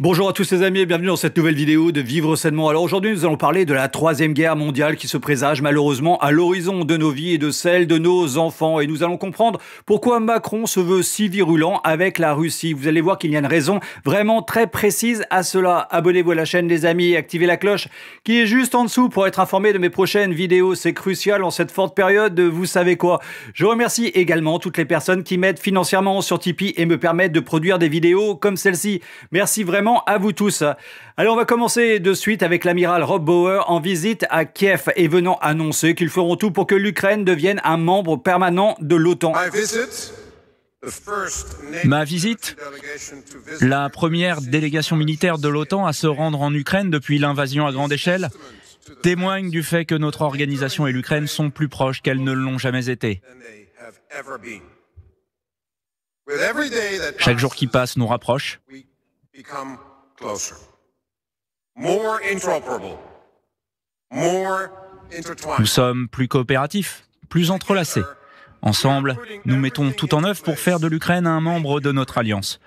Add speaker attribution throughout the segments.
Speaker 1: Bonjour à tous les amis et bienvenue dans cette nouvelle vidéo de Vivre Sainement. Alors aujourd'hui nous allons parler de la troisième guerre mondiale qui se présage malheureusement à l'horizon de nos vies et de celle de nos enfants. Et nous allons comprendre pourquoi Macron se veut si virulent avec la Russie. Vous allez voir qu'il y a une raison vraiment très précise à cela. Abonnez-vous à la chaîne les amis et activez la cloche qui est juste en dessous pour être informé de mes prochaines vidéos. C'est crucial en cette forte période de vous savez quoi. Je remercie également toutes les personnes qui m'aident financièrement sur Tipeee et me permettent de produire des vidéos comme celle-ci. Merci vraiment à vous tous. Alors on va commencer de suite avec l'amiral Rob Bauer en visite à Kiev et venant annoncer qu'ils feront tout pour que l'Ukraine devienne un membre permanent de l'OTAN.
Speaker 2: Ma visite, la première délégation militaire de l'OTAN à se rendre en Ukraine depuis l'invasion à grande échelle, témoigne du fait que notre organisation et l'Ukraine sont plus proches qu'elles ne l'ont jamais été. Chaque jour qui passe nous rapproche. Nous sommes plus coopératifs, plus entrelacés. Ensemble, nous mettons tout en œuvre pour faire de l'Ukraine un membre de notre alliance.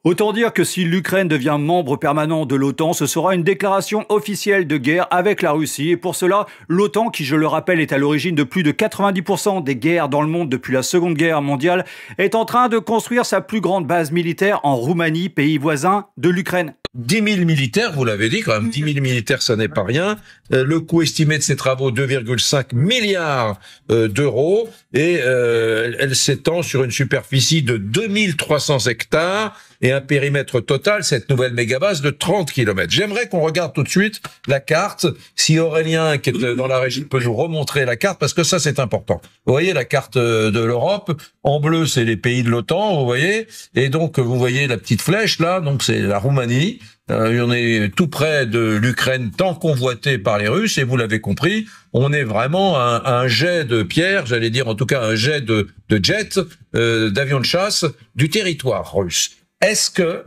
Speaker 1: Autant dire que si l'Ukraine devient membre permanent de l'OTAN, ce sera une déclaration officielle de guerre avec la Russie. Et pour cela, l'OTAN, qui je le rappelle est à l'origine de plus de 90% des guerres dans le monde depuis la Seconde Guerre mondiale, est en train de construire sa plus grande base militaire en Roumanie, pays voisin de l'Ukraine.
Speaker 3: 10 000 militaires, vous l'avez dit quand même, 10 000 militaires, ça n'est pas rien. Le coût estimé de ces travaux, 2,5 milliards d'euros. Et elle s'étend sur une superficie de 2300 hectares et un périmètre total, cette nouvelle mégabase, de 30 km. J'aimerais qu'on regarde tout de suite la carte. Si Aurélien, qui est dans la régie, peut nous remontrer la carte, parce que ça, c'est important. Vous voyez la carte de l'Europe. En bleu, c'est les pays de l'OTAN, vous voyez. Et donc, vous voyez la petite flèche, là. Donc, c'est la Roumanie. On est tout près de l'Ukraine, tant convoitée par les Russes, et vous l'avez compris, on est vraiment un jet de pierre, j'allais dire en tout cas un jet de jets, d'avions de chasse du territoire russe. Est-ce que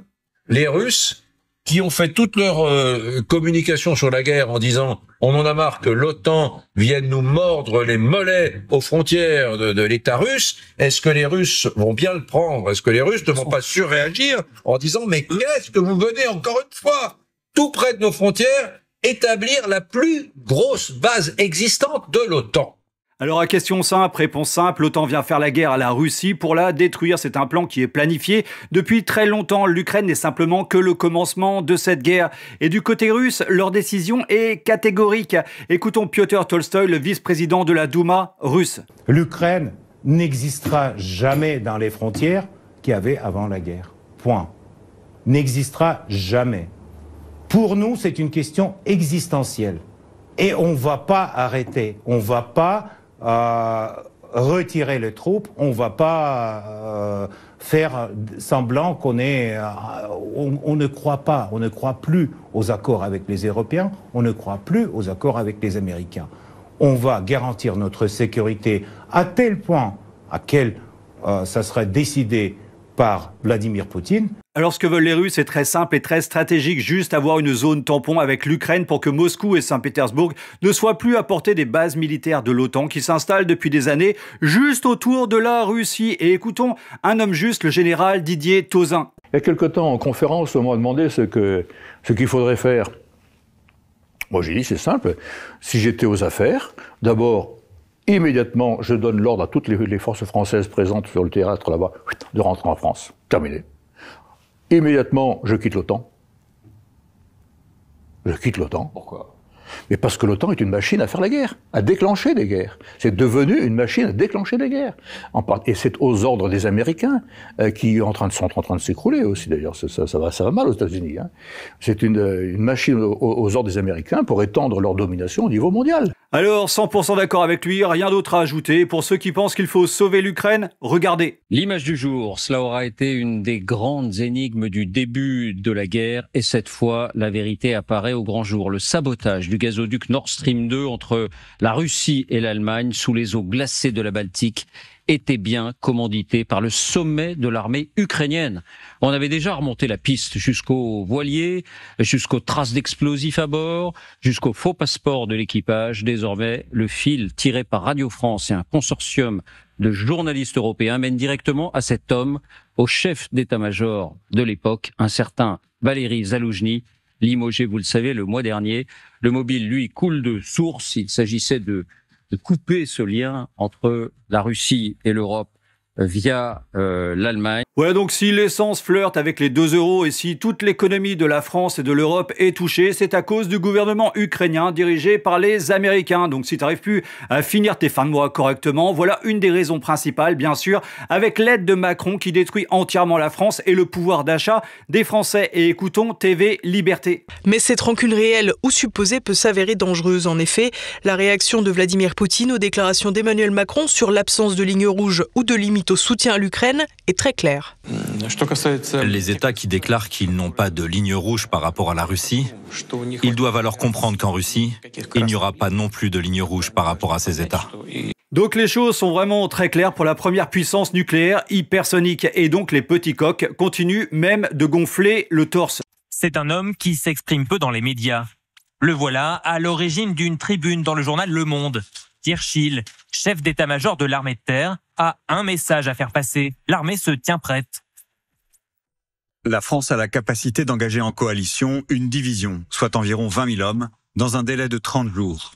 Speaker 3: les Russes, qui ont fait toute leur communication sur la guerre en disant on en a marre que l'OTAN vienne nous mordre les mollets aux frontières de l'État russe, est-ce que les Russes vont bien le prendre? Est-ce que les Russes ne vont pas surréagir en disant mais qu'est-ce que vous venez encore une fois, tout près de nos frontières, établir la plus grosse base existante de l'OTAN?
Speaker 1: Alors à question simple, réponse simple, l'OTAN vient faire la guerre à la Russie pour la détruire. C'est un plan qui est planifié depuis très longtemps. L'Ukraine n'est simplement que le commencement de cette guerre. Et du côté russe, leur décision est catégorique. Écoutons Piotr Tolstoï, le vice-président de la Douma russe.
Speaker 4: L'Ukraine n'existera jamais dans les frontières qu'il y avait avant la guerre. Point. N'existera jamais. Pour nous, c'est une question existentielle. Et on ne va pas arrêter. On ne va pas retirer les troupes, on va pas faire semblant qu'on est... on ne croit pas, on ne croit plus aux accords avec les Européens, on ne croit plus aux accords avec les Américains. On va garantir notre sécurité à tel point à quel ça sera décidé par Vladimir Poutine.
Speaker 1: Alors ce que veulent les Russes est très simple et très stratégique, juste avoir une zone tampon avec l'Ukraine pour que Moscou et Saint-Pétersbourg ne soient plus à portée des bases militaires de l'OTAN qui s'installent depuis des années juste autour de la Russie. Et écoutons un homme juste, le général Didier Tauzin.
Speaker 5: Il y a quelque temps en conférence, on m'a demandé ce qu'il faudrait faire. Moi j'ai dit c'est simple, si j'étais aux affaires, d'abord immédiatement je donne l'ordre à toutes les forces françaises présentes sur le théâtre là-bas de rentrer en France. Terminé. Immédiatement, je quitte l'OTAN. Je quitte l'OTAN. Pourquoi? Mais parce que l'OTAN est une machine à faire la guerre, à déclencher des guerres. C'est devenu une machine à déclencher des guerres. Et c'est aux ordres des Américains qui sont en train de s'écrouler aussi d'ailleurs. Ça va mal aux États-Unis. Hein. C'est une machine aux ordres des Américains pour étendre leur domination au niveau mondial.
Speaker 1: Alors, 100% d'accord avec lui, rien d'autre à ajouter. Pour ceux qui pensent qu'il faut sauver l'Ukraine, regardez.
Speaker 6: L'image du jour, cela aura été une des grandes énigmes du début de la guerre. Et cette fois, la vérité apparaît au grand jour. Le sabotage du gazoduc Nord Stream 2 entre la Russie et l'Allemagne sous les eaux glacées de la Baltique était bien commandité par le sommet de l'armée ukrainienne. On avait déjà remonté la piste jusqu'aux voiliers, jusqu'aux traces d'explosifs à bord, jusqu'au faux passeport de l'équipage. Désormais, le fil tiré par Radio France et un consortium de journalistes européens mène directement à cet homme, au chef d'état-major de l'époque, un certain Valéry Zaloujny, limogé, vous le savez, le mois dernier. Le mobile, lui, coule de source. Il s'agissait de couper ce lien entre la Russie et l'Europe via l'Allemagne.
Speaker 1: Ouais, donc si l'essence flirte avec les 2 € et si toute l'économie de la France et de l'Europe est touchée, c'est à cause du gouvernement ukrainien dirigé par les Américains. Donc si tu n'arrives plus à finir tes fins de mois correctement, voilà une des raisons principales, bien sûr, avec l'aide de Macron qui détruit entièrement la France et le pouvoir d'achat des Français. Et écoutons TV Liberté.
Speaker 7: Mais cette rancune réelle ou supposée peut s'avérer dangereuse. En effet, la réaction de Vladimir Poutine aux déclarations d'Emmanuel Macron sur l'absence de ligne rouge ou de limite au soutien à l'Ukraine est très claire.
Speaker 8: Les États qui déclarent qu'ils n'ont pas de ligne rouge par rapport à la Russie, ils doivent alors comprendre qu'en Russie, il n'y aura pas non plus de ligne rouge par rapport à ces États.
Speaker 1: Donc les choses sont vraiment très claires pour la première puissance nucléaire hypersonique. Et donc les petits coqs continuent même de gonfler le torse.
Speaker 9: C'est un homme qui s'exprime peu dans les médias. Le voilà à l'origine d'une tribune dans le journal Le Monde. Kirchil, chef d'état-major de l'armée de terre, a un message à faire passer. L'armée se tient prête.
Speaker 10: La France a la capacité d'engager en coalition une division, soit environ 20 000 hommes, dans un délai de 30 jours.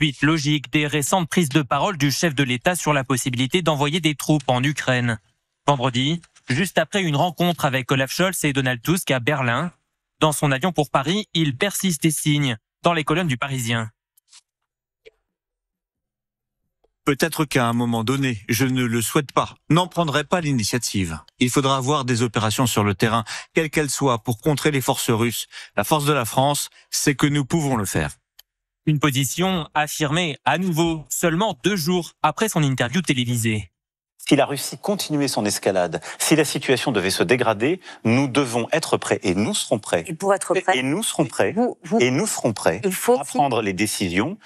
Speaker 9: Suite logique des récentes prises de parole du chef de l'État sur la possibilité d'envoyer des troupes en Ukraine. Vendredi, juste après une rencontre avec Olaf Scholz et Donald Tusk à Berlin, dans son avion pour Paris, il persiste et signe dans les colonnes du Parisien.
Speaker 10: Peut-être qu'à un moment donné, je ne le souhaite pas, n'en prendrai pas l'initiative. Il faudra avoir des opérations sur le terrain, quelles qu'elles soient, pour contrer les forces russes. La force de la France, c'est que nous pouvons le faire.
Speaker 9: Une position affirmée à nouveau, seulement 2 jours après son interview télévisée.
Speaker 11: Si la Russie continuait son escalade, si la situation devait se dégrader, nous devons être prêts et nous serons prêts.
Speaker 12: Et pour être prêts,
Speaker 11: et nous serons prêts. Et nous serons prêts à prendre les décisions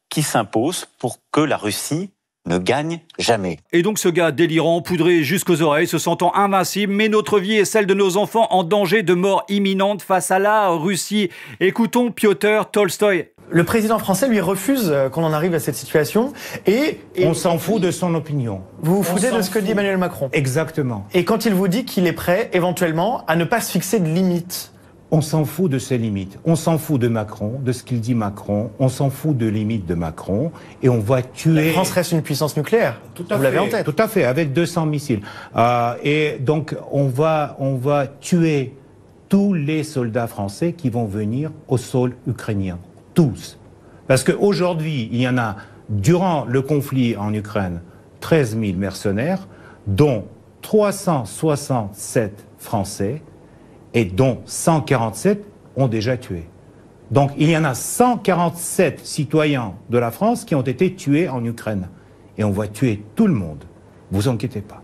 Speaker 11: qui s'imposent pour que la Russie ne gagne jamais.
Speaker 1: Et donc ce gars délirant, poudré jusqu'aux oreilles, se sentant invincible, met notre vie et celle de nos enfants en danger de mort imminente face à la Russie. Écoutons Piotr Tolstoï.
Speaker 13: Le président français lui refuse qu'on en arrive à cette situation et
Speaker 4: on s'en fout de son opinion.
Speaker 13: Vous vous foutez de ce que dit Emmanuel Macron.
Speaker 4: Exactement.
Speaker 13: Et quand il vous dit qu'il est prêt éventuellement à ne pas se fixer de limites.
Speaker 4: On s'en fout de ses limites. On s'en fout de Macron, de ce qu'il dit Macron. On s'en fout de limites de Macron. Et on va tuer...
Speaker 13: La France reste une puissance nucléaire. Vous l'avez en tête.
Speaker 4: Tout à fait, avec 200 missiles. Et donc, on va tuer tous les soldats français qui vont venir au sol ukrainien. Tous. Parce qu'aujourd'hui, il y en a, durant le conflit en Ukraine, 13 000 mercenaires, dont 367 Français, et dont 147 ont déjà tué. Donc il y en a 147 citoyens de la France qui ont été tués en Ukraine. Et on va tuer tout le monde. Vous inquiétez pas.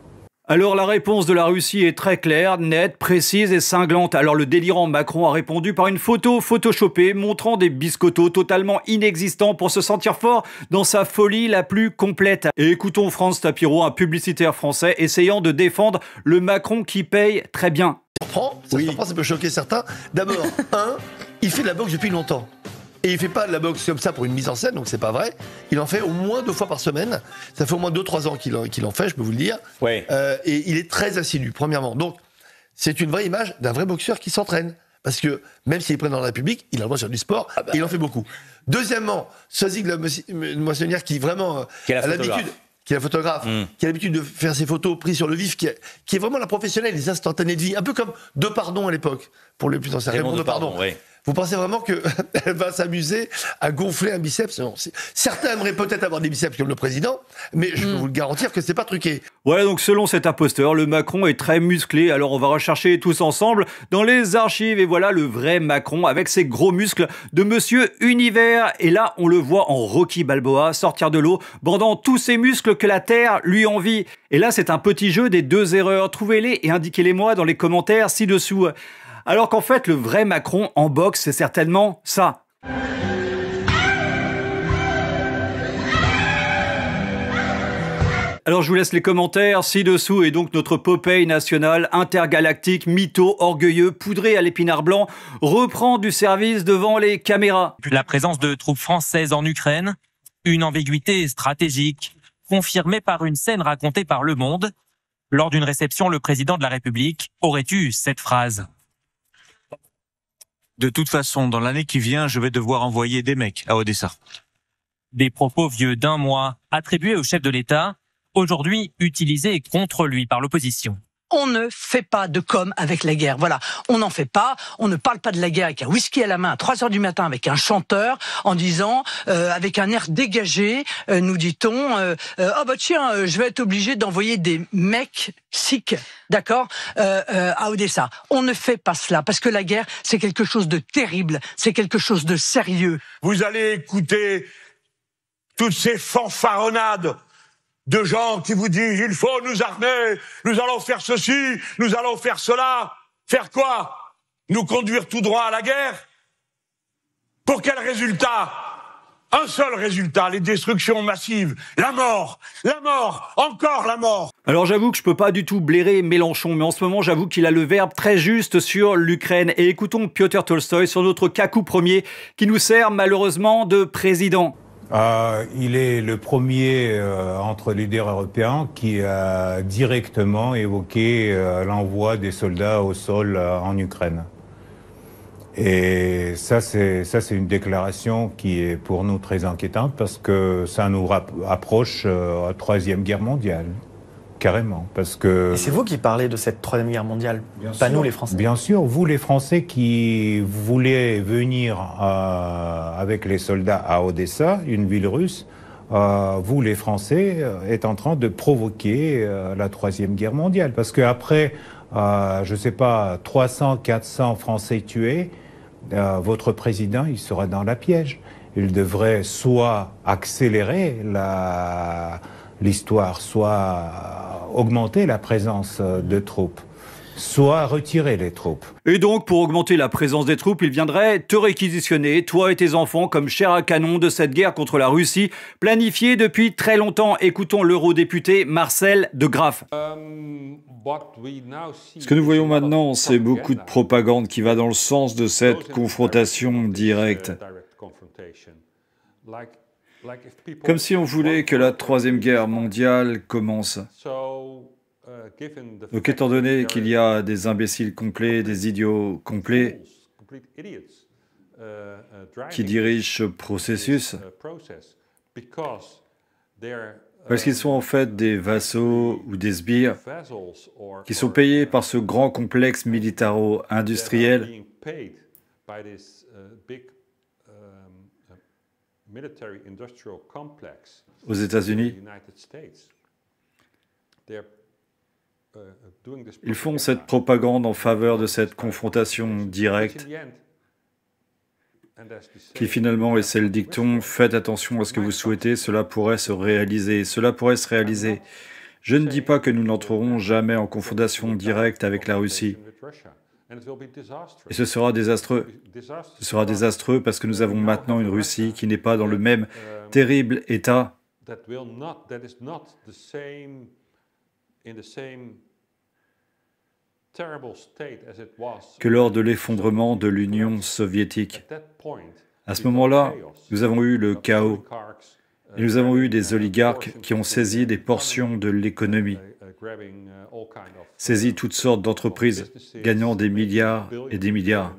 Speaker 1: Alors la réponse de la Russie est très claire, nette, précise et cinglante. Alors le délirant Macron a répondu par une photo photoshopée montrant des biscottos totalement inexistants pour se sentir fort dans sa folie la plus complète. Et écoutons Franz Tapiro, un publicitaire français, essayant de défendre le Macron qui paye très bien.
Speaker 14: Ça peut choquer certains. D'abord, il fait de la boxe depuis longtemps. Et il fait pas de la boxe comme ça pour une mise en scène, donc c'est pas vrai. Il en fait au moins 2 fois par semaine. Ça fait au moins 2-3 ans qu'il en fait, je peux vous le dire.
Speaker 11: Ouais.
Speaker 14: Et il est très assidu, premièrement. Donc, c'est une vraie image d'un vrai boxeur qui s'entraîne. Parce que même s'il est président de la République, il a le droit sur du sport, et il en fait beaucoup. Deuxièmement, Soisy Moissonnière qui vraiment a l'habitude... qui est la photographe, qui a l'habitude de faire ses photos prises sur le vif, qui est vraiment la professionnelle, les instantanés de vie, un peu comme Depardon à l'époque, pour les plus anciens. Raymond Depardon. Ouais. Vous pensez vraiment qu'elle va s'amuser à gonfler un biceps? Non. Certains aimeraient peut-être avoir des biceps comme le président, mais je peux vous le garantir que c'est pas truqué.
Speaker 1: Ouais, donc selon cet imposteur, le Macron est très musclé, alors on va rechercher tous ensemble dans les archives, et voilà le vrai Macron avec ses gros muscles de Monsieur Univers. Et là, on le voit en Rocky Balboa sortir de l'eau, bandant tous ses muscles que la Terre lui envie. Et là, c'est un petit jeu des 2 erreurs. Trouvez-les et indiquez-les-moi dans les commentaires ci-dessous. Alors qu'en fait, le vrai Macron en boxe, c'est certainement ça. Alors je vous laisse les commentaires ci-dessous. Et donc notre Popeye national, intergalactique, mytho, orgueilleux, poudré à l'épinard blanc, reprend du service devant les caméras.
Speaker 9: La présence de troupes françaises en Ukraine, une ambiguïté stratégique. confirmée par une scène racontée par Le Monde. Lors d'une réception, le président de la République aurait eu cette phrase.
Speaker 10: De toute façon, dans l'année qui vient, je vais devoir envoyer des mecs à Odessa.
Speaker 9: Des propos vieux d'1 mois, attribués au chef de l'État, aujourd'hui utilisés contre lui par l'opposition.
Speaker 12: On ne fait pas de com avec la guerre. Voilà, on n'en fait pas. On ne parle pas de la guerre avec un whisky à la main à 3 heures du matin avec un chanteur en disant, avec un air dégagé, nous dit-on, ah bah tiens, je vais être obligé d'envoyer des mecs sikhs, d'accord, à Odessa. On ne fait pas cela parce que la guerre, c'est quelque chose de terrible, c'est quelque chose de sérieux.
Speaker 15: Vous allez écouter toutes ces fanfaronnades de gens qui vous disent « il faut nous armer, nous allons faire ceci, nous allons faire cela ». Faire quoi? Nous conduire tout droit à la guerre? Pour quel résultat? Un seul résultat, les destructions massives, la mort, encore la mort.
Speaker 1: Alors j'avoue que je peux pas du tout blairer Mélenchon, mais en ce moment j'avoue qu'il a le verbe très juste sur l'Ukraine. Et écoutons Piotr Tolstoï sur notre Kakou Ier, qui nous sert malheureusement de président.
Speaker 4: Il est le premier entre leaders européens qui a directement évoqué l'envoi des soldats au sol en Ukraine. Et ça, c'est une déclaration qui est pour nous très inquiétante parce que ça nous approche à la Troisième Guerre mondiale. Carrément, parce que...
Speaker 13: Et c'est vous qui parlez de cette Troisième Guerre mondiale, pas nous les Français.
Speaker 4: Bien sûr, vous les Français qui voulez venir avec les soldats à Odessa, une ville russe, vous les Français êtes en train de provoquer la Troisième Guerre mondiale. Parce qu'après, je ne sais pas, 300, 400 Français tués, votre président, il sera dans la piège. Il devrait soit accélérer l'histoire, soit augmenter la présence de troupes, soit retirer les troupes.
Speaker 1: Et donc, pour augmenter la présence des troupes, il viendrait te réquisitionner, toi et tes enfants, comme chair à canon de cette guerre contre la Russie, planifiée depuis très longtemps. Écoutons l'eurodéputé Marcel De Graaf.
Speaker 16: Ce que nous voyons maintenant, c'est beaucoup de propagande qui va dans le sens de cette confrontation directe. Comme si on voulait que la Troisième Guerre mondiale commence. Donc étant donné qu'il y a des imbéciles complets, des idiots complets qui dirigent ce processus, parce qu'ils sont en fait des vassaux ou des sbires qui sont payés par ce grand complexe militaro-industriel aux États-Unis. Ils font cette propagande en faveur de cette confrontation directe qui finalement, et c'est le dicton, faites attention à ce que vous souhaitez, cela pourrait se réaliser. Cela pourrait se réaliser. Je ne dis pas que nous n'entrerons jamais en confrontation directe avec la Russie. Et ce sera désastreux. Ce sera désastreux parce que nous avons maintenant une Russie qui n'est pas dans le même terrible état que lors de l'effondrement de l'Union soviétique. À ce moment-là, nous avons eu le chaos et nous avons eu des oligarques qui ont saisi des portions de l'économie, saisi toutes sortes d'entreprises, gagnant des milliards et des milliards.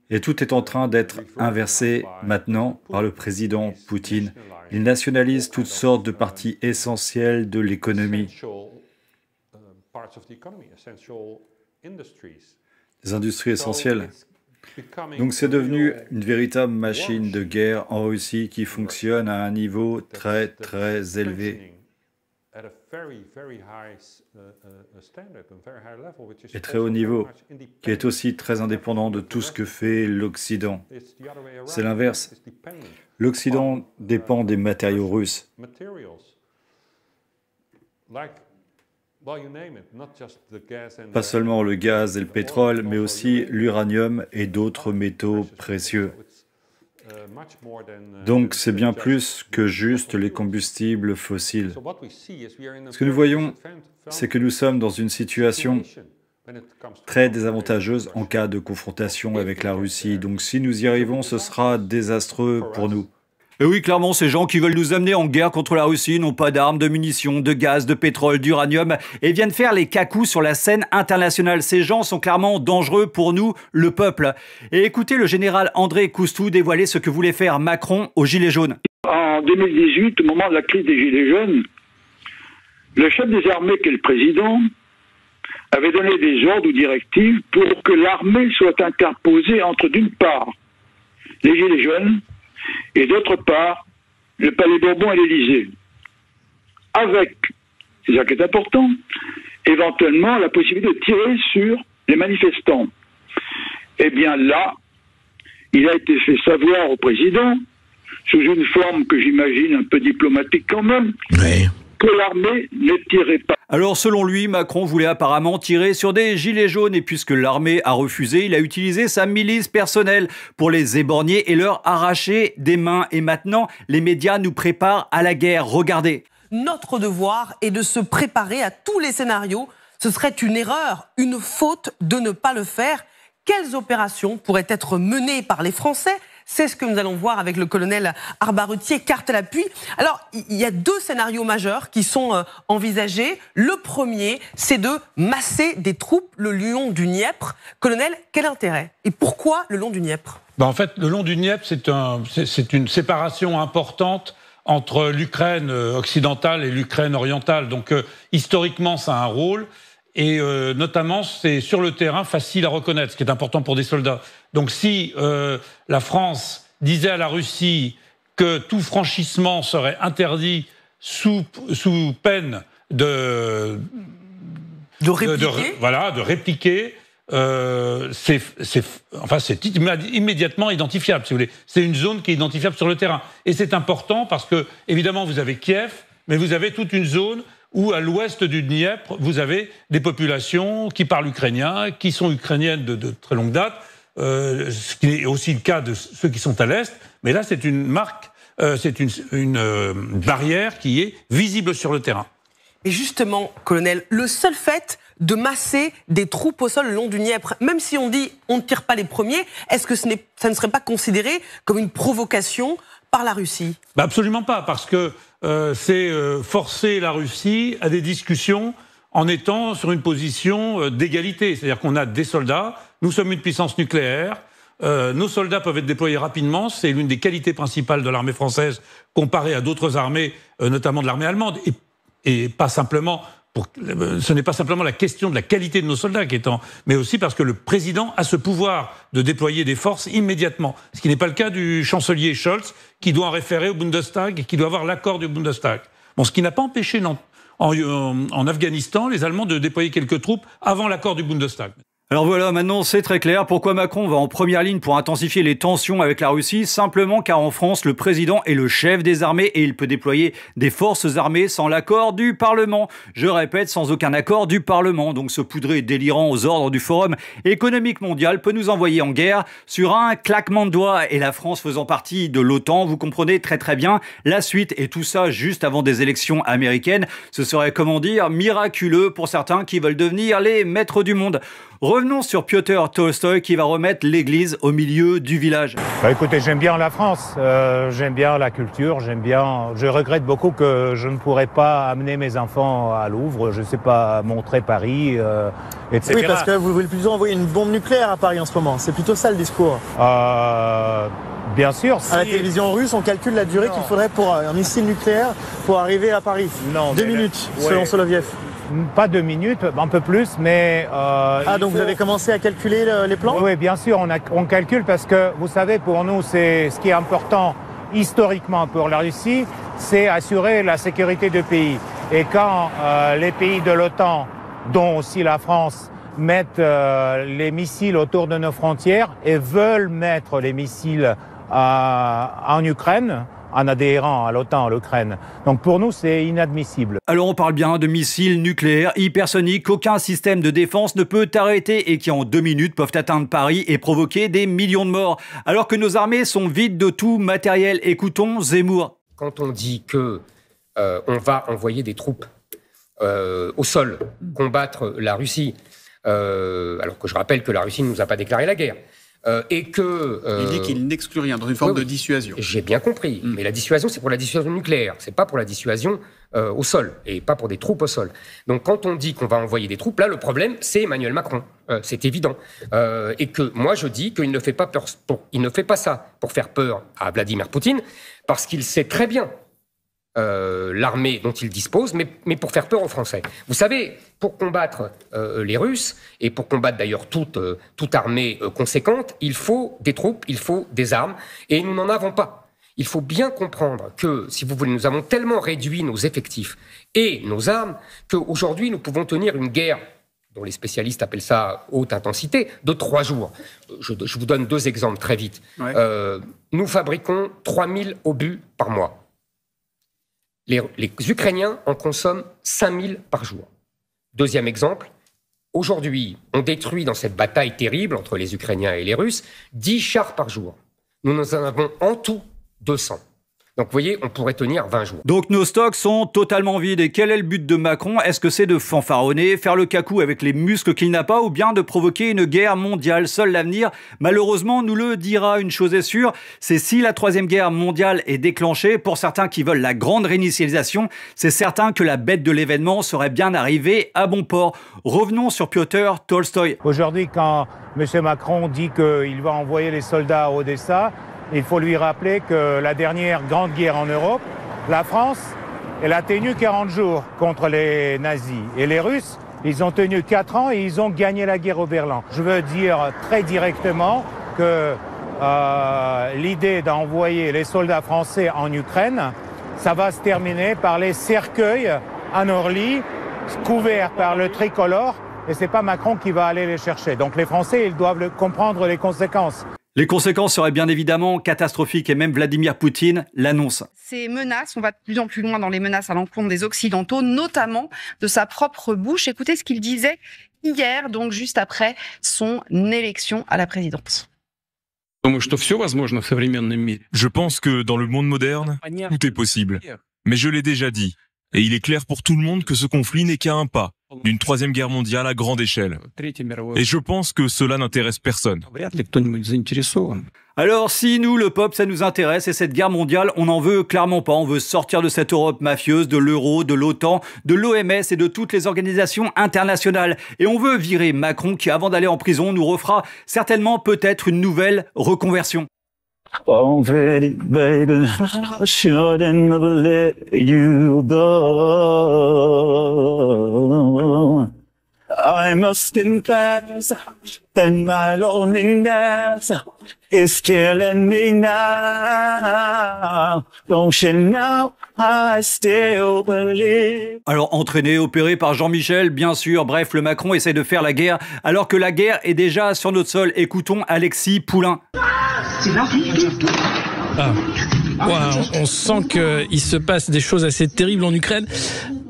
Speaker 16: Et tout est en train d'être inversé maintenant par le président Poutine. Il nationalise toutes sortes de parties essentielles de l'économie. Des industries essentielles. Donc c'est devenu une véritable machine de guerre en Russie qui fonctionne à un niveau très très élevé. Et très haut niveau, qui est aussi très indépendant de tout ce que fait l'Occident. C'est l'inverse. L'Occident dépend des matériaux russes. Pas seulement le gaz et le pétrole, mais aussi l'uranium et d'autres métaux précieux. Donc c'est bien plus que juste les combustibles fossiles. Ce que nous voyons, c'est que nous sommes dans une situation très désavantageuse en cas de confrontation avec la Russie. Donc si nous y arrivons, ce sera désastreux pour nous.
Speaker 1: Et oui, clairement, ces gens qui veulent nous amener en guerre contre la Russie n'ont pas d'armes, de munitions, de gaz, de pétrole, d'uranium et viennent faire les cacous sur la scène internationale. Ces gens sont clairement dangereux pour nous, le peuple. Et écoutez le général André Coustou dévoiler ce que voulait faire Macron aux Gilets jaunes.
Speaker 17: En 2018, au moment de la crise des Gilets jaunes, le chef des armées, qui est le président, avait donné des ordres ou directives pour que l'armée soit interposée entre, d'une part, les Gilets jaunes et d'autre part, le Palais Bourbon et l'Élysée. Avec, c'est ça qui est important, éventuellement la possibilité de tirer sur les manifestants. Eh bien là, il a été fait savoir au président, sous une forme que j'imagine un peu diplomatique quand même, que l'armée ne tirait pas.
Speaker 1: Alors selon lui, Macron voulait apparemment tirer sur des gilets jaunes et puisque l'armée a refusé, il a utilisé sa milice personnelle pour les éborgner et leur arracher des mains. Et maintenant, les médias nous préparent à la guerre. Regardez.
Speaker 18: Notre devoir est de se préparer à tous les scénarios. Ce serait une erreur, une faute de ne pas le faire. Quelles opérations pourraient être menées par les Français ? C'est ce que nous allons voir avec le colonel Arbarutier, carte à l'appui. Alors, il y a deux scénarios majeurs qui sont envisagés. Le premier, c'est de masser des troupes le long du Dniepr. Colonel, quel intérêt? Et pourquoi le long du Dniepr?
Speaker 19: En fait, le long du Dniepr, c'est une séparation importante entre l'Ukraine occidentale et l'Ukraine orientale. Donc, historiquement, ça a un rôle. Et notamment, c'est sur le terrain facile à reconnaître, ce qui est important pour des soldats. Donc si la France disait à la Russie que tout franchissement serait interdit sous peine de répliquer, c'est immédiatement identifiable, si vous voulez. C'est une zone qui est identifiable sur le terrain. Et c'est important parce que, évidemment, vous avez Kiev, mais vous avez toute une zone où, à l'ouest du Dniepr, vous avez des populations qui parlent ukrainien, qui sont ukrainiennes de très longue date, ce qui est aussi le cas de ceux qui sont à l'est. Mais là, c'est une barrière qui est visible sur le terrain.
Speaker 18: Et justement, colonel, le seul fait de masser des troupes au sol le long du Dniepr, même si on dit on ne tire pas les premiers, est-ce que ça ne serait pas considéré comme une provocation par la Russie?
Speaker 19: Absolument pas, parce que c'est forcer la Russie à des discussions en étant sur une position d'égalité. C'est-à-dire qu'on a des soldats, nous sommes une puissance nucléaire, nos soldats peuvent être déployés rapidement, c'est l'une des qualités principales de l'armée française comparée à d'autres armées, notamment de l'armée allemande, et pas simplement... ce n'est pas simplement la question de la qualité de nos soldats qui est mais aussi parce que le président a ce pouvoir de déployer des forces immédiatement. Ce qui n'est pas le cas du chancelier Scholz, qui doit en référer au Bundestag et qui doit avoir l'accord du Bundestag. Bon, ce qui n'a pas empêché en Afghanistan les Allemands de déployer quelques troupes avant l'accord du Bundestag.
Speaker 1: Alors voilà, maintenant c'est très clair pourquoi Macron va en première ligne pour intensifier les tensions avec la Russie, simplement car en France, le président est le chef des armées et il peut déployer des forces armées sans l'accord du Parlement. Je répète, sans aucun accord du Parlement. Donc ce poudré délirant aux ordres du Forum économique mondial peut nous envoyer en guerre sur un claquement de doigts. Et la France faisant partie de l'OTAN, vous comprenez très très bien la suite. Et tout ça juste avant des élections américaines. Ce serait, comment dire, miraculeux pour certains qui veulent devenir les maîtres du monde. Revenons sur Piotr Tolstoï qui va remettre l'église au milieu du village.
Speaker 4: Écoutez, j'aime bien la France, j'aime bien la culture, je regrette beaucoup que je ne pourrais pas amener mes enfants à Louvre, je ne sais pas, montrer Paris, etc.
Speaker 13: Oui, parce que vous voulez plutôt envoyer une bombe nucléaire à Paris en ce moment, c'est plutôt ça le discours.
Speaker 4: Bien sûr.
Speaker 13: À la télévision russe, on calcule la durée qu'il faudrait pour un missile nucléaire pour arriver à Paris. 2 minutes, selon Soloviev.
Speaker 4: Pas 2 minutes, un peu plus, mais...
Speaker 13: donc vous avez commencé à calculer les plans?
Speaker 4: Oui, bien sûr, on calcule parce que, vous savez, pour nous, c'est ce qui est important historiquement pour la Russie, c'est assurer la sécurité du pays. Et quand les pays de l'OTAN, dont aussi la France, mettent les missiles autour de nos frontières et veulent mettre les missiles en Ukraine, en adhérant à l'OTAN, à l'Ukraine. Donc pour nous, c'est inadmissible.
Speaker 1: Alors on parle bien de missiles nucléaires hypersoniques qu'aucun système de défense ne peut arrêter et qui en 2 minutes peuvent atteindre Paris et provoquer des millions de morts. Alors que nos armées sont vides de tout matériel. Écoutons Zemmour.
Speaker 20: Quand on dit que on va envoyer des troupes au sol combattre la Russie, alors que je rappelle que la Russie ne nous a pas déclaré la guerre, et que...
Speaker 21: Il dit qu'il n'exclut rien, dans une forme de dissuasion.
Speaker 20: J'ai bien compris, mais la dissuasion, c'est pour la dissuasion nucléaire, c'est pas pour la dissuasion au sol, et pas pour des troupes au sol. Donc quand on dit qu'on va envoyer des troupes, là, le problème, c'est Emmanuel Macron, c'est évident. Et que moi, je dis qu'il ne fait pas peur, il ne fait pas ça pour faire peur à Vladimir Poutine, parce qu'il sait très bien l'armée dont il dispose, mais pour faire peur aux Français. Vous savez, pour combattre les Russes, et pour combattre d'ailleurs toute armée conséquente, il faut des troupes, il faut des armes, et nous n'en avons pas. Il faut bien comprendre que, si vous voulez, nous avons tellement réduit nos effectifs et nos armes qu'aujourd'hui, nous pouvons tenir une guerre dont les spécialistes appellent ça haute intensité, de 3 jours. Je vous donne 2 exemples très vite. Ouais. Nous fabriquons 3000 obus par mois. Les Ukrainiens en consomment 5000 par jour. 2e exemple, aujourd'hui, on détruit dans cette bataille terrible entre les Ukrainiens et les Russes 10 chars par jour. Nous en avons en tout 200. Donc vous voyez, on pourrait tenir 20 jours.
Speaker 1: Donc nos stocks sont totalement vides. Et quel est le but de Macron? Est-ce que c'est de fanfaronner, faire le cacou avec les muscles qu'il n'a pas, ou bien de provoquer une guerre mondiale? Seul l'avenir, malheureusement, nous le dira. Une chose est sûre, c'est si la 3e guerre mondiale est déclenchée, pour certains qui veulent la grande réinitialisation, c'est certain que la bête de l'événement serait bien arrivée à bon port. Revenons sur Piotr Tolstoï.
Speaker 4: Aujourd'hui, quand M. Macron dit qu'il va envoyer les soldats à Odessa, il faut lui rappeler que la dernière grande guerre en Europe, la France, elle a tenu 40 jours contre les nazis. Et les Russes, ils ont tenu 4 ans et ils ont gagné la guerre au Berlin. Je veux dire très directement que l'idée d'envoyer les soldats français en Ukraine, ça va se terminer par les cercueils à Orly, couverts par le tricolore, et c'est pas Macron qui va aller les chercher. Donc les Français, ils doivent comprendre les conséquences.
Speaker 1: Les conséquences seraient bien évidemment catastrophiques et même Vladimir Poutine l'annonce.
Speaker 22: Ces menaces, on va de plus en plus loin dans les menaces à l'encontre des Occidentaux, notamment de sa propre bouche. Écoutez ce qu'il disait hier, donc juste après son élection à la présidence.
Speaker 23: Je pense que dans le monde moderne, tout est possible. Mais je l'ai déjà dit. Et il est clair pour tout le monde que ce conflit n'est qu'à un pas d'une 3e guerre mondiale à grande échelle. Et je pense que cela n'intéresse personne.
Speaker 1: Alors si nous, le peuple, ça nous intéresse, et cette guerre mondiale, on n'en veut clairement pas. On veut sortir de cette Europe mafieuse, de l'euro, de l'OTAN, de l'OMS et de toutes les organisations internationales. Et on veut virer Macron qui, avant d'aller en prison, nous refera certainement peut-être une nouvelle reconversion.
Speaker 24: Oh, baby, I shouldn't have let you go. I must confess that my loneliness is killing me now. Don't you know I still believe.
Speaker 1: Alors entraîné, opéré par Jean-Michel, bien sûr. Bref, le Macron essaie de faire la guerre alors que la guerre est déjà sur notre sol. Écoutons Alexis Poulain.
Speaker 25: Wow, on sent qu'il se passe des choses assez terribles en Ukraine.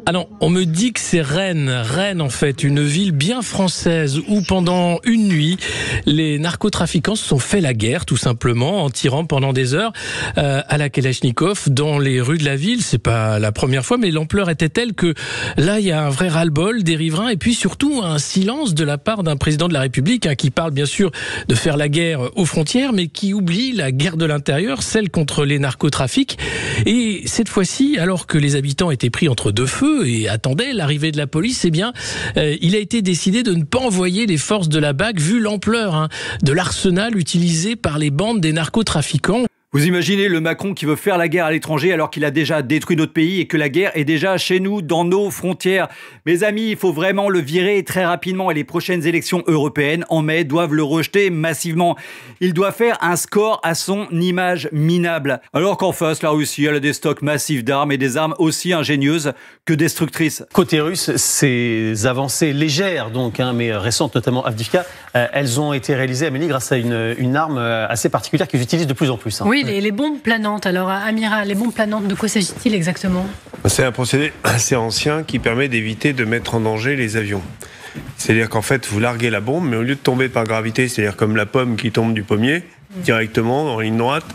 Speaker 25: Ah non, on me dit que c'est Rennes. Rennes, en fait, une ville bien française où pendant une nuit, les narcotrafiquants se sont fait la guerre, tout simplement, en tirant pendant des heures à la Kalachnikov dans les rues de la ville. C'est pas la première fois, mais l'ampleur était telle que là, il y a un vrai ras-le-bol des riverains et puis surtout un silence de la part d'un président de la République qui parle bien sûr de faire la guerre aux frontières, mais qui oublie la guerre de l'intérieur, celle contre les narcotrafics. Et cette fois-ci, alors que les habitants étaient pris entre deux feux, et attendait l'arrivée de la police, eh bien, il a été décidé de ne pas envoyer les forces de la BAC vu l'ampleur de l'arsenal utilisé par les bandes des narcotrafiquants.
Speaker 1: Vous imaginez le Macron qui veut faire la guerre à l'étranger alors qu'il a déjà détruit notre pays et que la guerre est déjà chez nous, dans nos frontières. Mes amis, il faut vraiment le virer très rapidement et les prochaines élections européennes en mai doivent le rejeter massivement. Il doit faire un score à son image minable. Alors qu'en face, la Russie, elle a des stocks massifs d'armes et des armes aussi ingénieuses que destructrices.
Speaker 26: Côté russe, ces avancées légères, donc, mais récentes, notamment Avdiivka, elles ont été réalisées, Amélie, grâce à une arme assez particulière qu'ils utilisent de plus en plus.
Speaker 27: Oui, les bombes planantes. Alors, Amiral, les bombes planantes, de quoi s'agit-il exactement?
Speaker 28: C'est un procédé assez ancien qui permet d'éviter de mettre en danger les avions. C'est-à-dire qu'en fait, vous larguez la bombe, mais au lieu de tomber par gravité, c'est-à-dire comme la pomme qui tombe du pommier, directement en ligne droite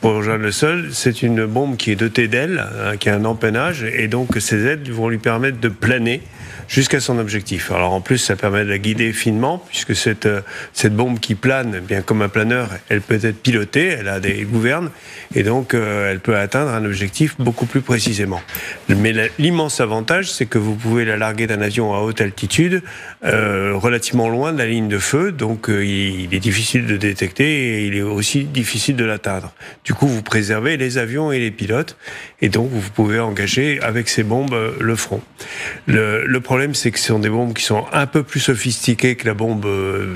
Speaker 28: pour rejoindre le sol, c'est une bombe qui est dotée d'ailes, qui a un empennage, et donc ces ailes vont lui permettre de planer jusqu'à son objectif. Alors en plus, ça permet de la guider finement, puisque cette bombe qui plane, bien comme un planeur, elle peut être pilotée, elle a des gouvernes, et donc elle peut atteindre un objectif beaucoup plus précisément. Mais l'immense avantage, c'est que vous pouvez la larguer d'un avion à haute altitude, relativement loin de la ligne de feu, donc il est difficile de détecter et il est aussi difficile de l'atteindre. Du coup, vous préservez les avions et les pilotes, et donc vous pouvez engager avec ces bombes le front. Le problème, c'est que ce sont des bombes qui sont un peu plus sophistiquées que la bombe